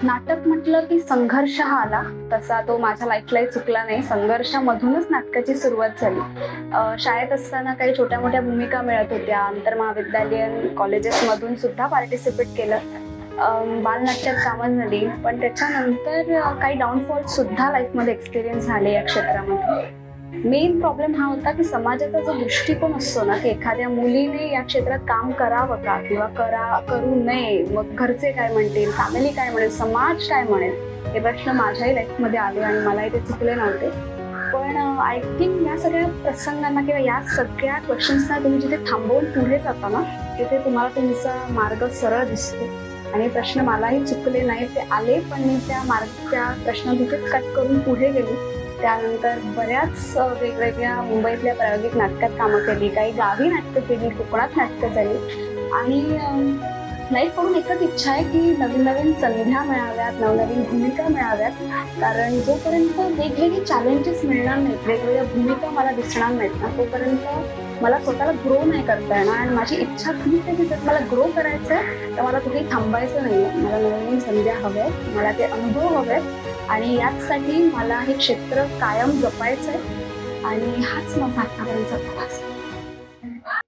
नाटक म्हटलं की संघर्ष हा आला, तसा तो माझ्या लाईफलाही चुकला नाही. संघर्षामधूनच नाटकाची सुरुवात झाली. शाळेत असताना काही छोट्या मोठ्या भूमिका मिळत होत्या. आंतरमहाविद्यालयीन कॉलेजेसमधून सुद्धा पार्टिसिपेट केलं. बालनाट्यात कामं झाली, पण त्याच्यानंतर काही डाऊनफॉल सुद्धा लाईफमध्ये एक्सपिरियन्स झाले या क्षेत्रामध्ये. मेन प्रॉब्लेम हा होता की समाजाचा जो दृष्टिकोन असतो ना, की एखाद्या मुलीने या क्षेत्रात काम करावं का किंवा करू नये, मग घरचे काय म्हणतील, फॅमिली काय म्हणेल, समाज काय म्हणेल, हे प्रश्न माझ्याही लाईफमध्ये आले आणि मलाही ते चुकले नव्हते. पण आय थिंक या सगळ्या प्रसंगांना किंवा या सगळ्या क्वेश्चन्सना तुम्ही जिथे थांबवून पुढे जाता ना, तिथे तुम्हाला तुमचा मार्ग सरळ दिसतो. आणि प्रश्न मलाही चुकले नाही, ते आले, पण मी त्या प्रश्न तिथेच कट करून पुढे गेले. त्यानंतर बऱ्याच वेगवेगळ्या मुंबईतल्या प्रायोगिक नाटकात कामं केली, काही गावी नाटकं केली, कोकणात नाटकं झाली. आणि लाईफकडून एकच इच्छा आहे की नवीन नवीन संध्या मिळाव्यात, नवनवीन भूमिका मिळाव्यात. कारण जोपर्यंत वेगवेगळे चॅलेंजेस मिळणार नाहीत, वेगवेगळ्या भूमिका मला दिसणार नाहीत ना, तोपर्यंत मला स्वतःला ग्रो नाही करता येणार. आणि माझी इच्छा हीच आहे की जर मला ग्रो करायचं आहे तर मला कुठेही थांबायचं नाही आहे. मला नवीन संध्या हव्या आहेत, मला ते अनुभव हवे आहेत, आणि याचसाठी मला हे क्षेत्र कायम जपायचं आहे. आणि हाच माझा आतापर्यंतचा प्रवास.